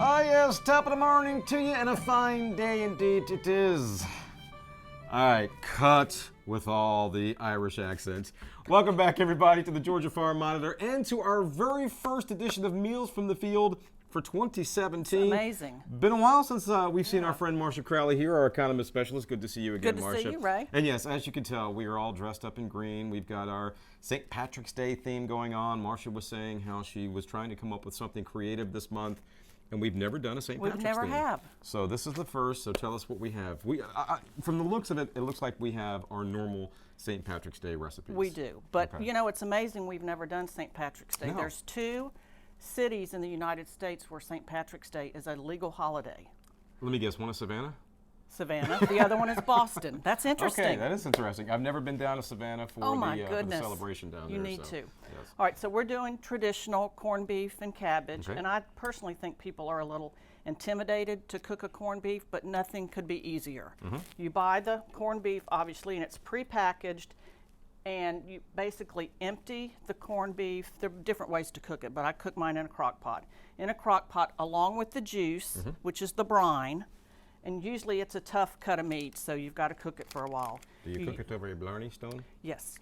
Ah, yes, top of the morning to you, and a fine day indeed it is. All right, cut with all the Irish accents. Welcome back, everybody, to the Georgia Farm Monitor and to our very first edition of Meals from the Field for 2017. It's amazing. Been a while since we've seen our friend Marcia Crowley here, our economist specialist. Good to see you again, Good to Marcia. see you, Ray. And yes, as you can tell, we are all dressed up in green. We've got our St. Patrick's Day theme going on. Marcia was saying how she was trying to come up with something creative this month. And we've never done a St. Patrick's Day. We never have. So this is the first, so tell us what we have. From the looks of it, it looks like we have our normal St. Patrick's Day recipes. We do. But, Okay. you know, it's amazing we've never done St. Patrick's Day. No. There's 2 cities in the United States where St. Patrick's Day is a legal holiday. Let me guess, one is Savannah? Savannah. The other one is Boston. That's interesting. Okay, that is interesting. I've never been down to Savannah for, Oh my for the goodness. celebration down You there. need so, to. Yes. All right, so we're doing traditional corned beef and cabbage. Okay. And I personally think people are a little intimidated to cook a corned beef, but nothing could be easier. You buy the corned beef, obviously, and it's prepackaged. And you basically empty the corned beef. There are different ways to cook it, but I cook mine in a crock pot. In a crock pot along with the juice, which is the brine. And usually it's a tough cut of meat, so you've got to cook it for a while. Do you cook it over a Blarney stone? Yes.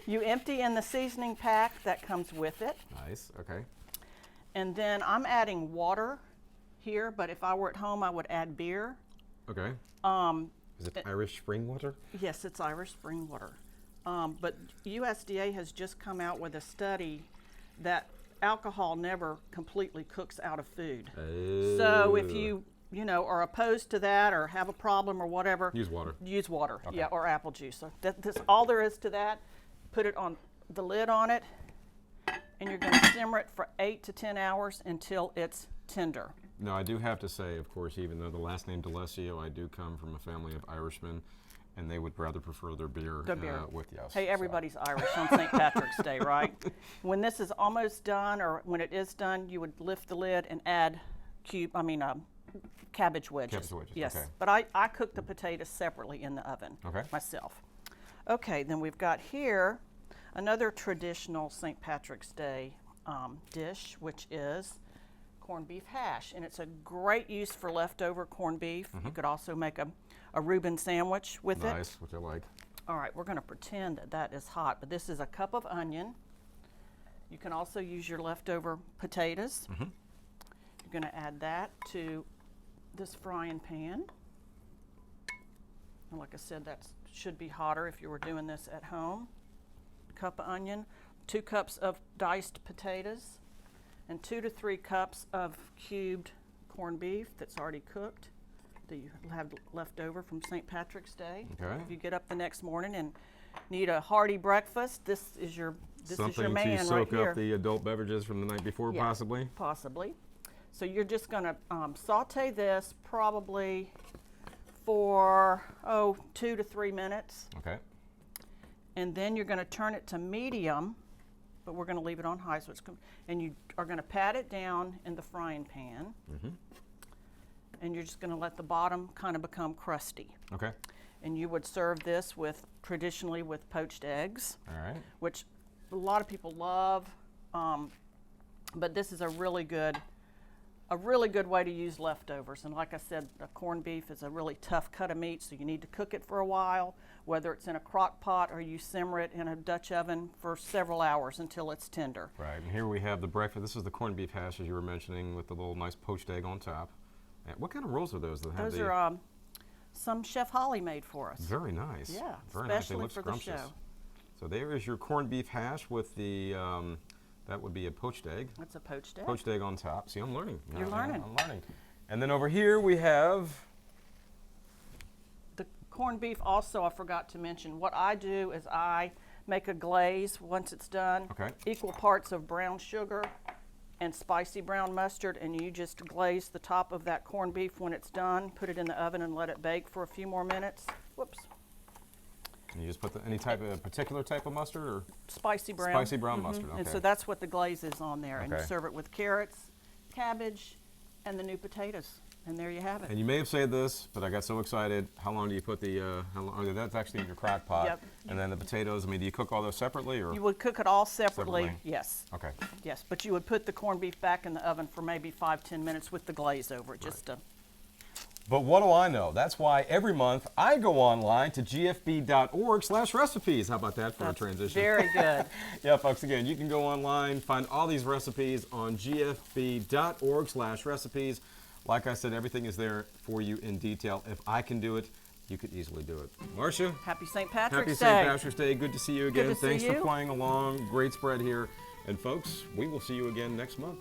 You empty in the seasoning pack that comes with it. Nice, okay. And then I'm adding water here, but if I were at home, I would add beer. Okay. Is it Irish spring water? Yes, it's Irish spring water. But USDA has just come out with a study that alcohol never completely cooks out of food. So if you are opposed to that or have a problem or whatever, Use water. Use water, Okay. yeah, or apple juice. So that's all there is to that. Put it on the lid on it, and you're going to simmer it for 8 to 10 hours until it's tender. No, I do have to say, of course, even though the last name D'Alessio, I do come from a family of Irishmen, and they would rather prefer their beer, with yes. Hey, everybody's Irish on St. Patrick's Day, right? When this is almost done, or when it is done, you would lift the lid and add cabbage wedges. Cabbage wedges, Yes, okay. but I cook the potatoes separately in the oven myself. Okay, then we've got here another traditional St. Patrick's Day dish, which is corned beef hash, and it's a great use for leftover corned beef. You could also make a Reuben sandwich with it. Nice, which I like. All right, we're going to pretend that is hot, but this is a cup of onion. You can also use your leftover potatoes. You're going to add that to this frying pan. And like I said, that should be hotter if you were doing this at home. Cup of onion, 2 cups of diced potatoes, and 2 to 3 cups of cubed corned beef that's already cooked that you have left over from St. Patrick's Day. Okay. If you get up the next morning and need a hearty breakfast, this is your Something man to right soak here. up the adult beverages from the night before, Yeah, possibly? Possibly. So you're just going to saute this probably for 2 to 3 minutes, Okay. and then you're going to turn it to medium, but we're going to leave it on high, so and you are going to pat it down in the frying pan, and you're just going to let the bottom kind of become crusty. Okay. And you would serve this traditionally with poached eggs, All right. which a lot of people love, but this is a really good way to use leftovers. And like I said, the corned beef is a really tough cut of meat, so you need to cook it for a while, whether it's in a crock pot or you simmer it in a Dutch oven for several hours until it's tender. Right, and here we have the breakfast. This is the corned beef hash, as you were mentioning, with the little nice poached egg on top. And what kind of rolls are those that have Those are some Chef Holly made for us. Very nice. Yeah, Very nice. They especially look for scrumptious. the show. So there is your corned beef hash with the, that would be a poached egg. That's a poached egg. Poached egg on top. See, I'm learning. You're learning. I'm learning. And then over here we have The corned beef also, I forgot to mention, what I do is I make a glaze once it's done. Okay. Equal parts of brown sugar and spicy brown mustard, and you just glaze the top of that corned beef when it's done, put it in the oven and let it bake for a few more minutes. Whoops. And you just put any particular type of mustard, or Spicy brown. spicy brown mustard? Okay. And so that's what the glaze is on there. And you Okay. serve it with carrots, cabbage, and the new potatoes. And there you have it. And you may have said this, but I got so excited. How long do you put the, that's actually in your crock pot. Yep. And then the potatoes, I mean, do you cook all those separately? Or? You would cook it all separately, Separately. yes. Okay. Yes, but you would put the corned beef back in the oven for maybe 5-10 minutes with the glaze over it, just to. But what do I know? That's why every month I go online to gfb.org/recipes. How about that for a transition? Very good. Yeah, folks, again, you can go online, find all these recipes on gfb.org/recipes. Like I said, everything is there for you in detail. If I can do it, you could easily do it. Marcia? Happy St. Patrick's Happy Day. St. Patrick's Day. Good to see you again. to see Thanks for you. playing along. Great spread here. And folks, we will see you again next month.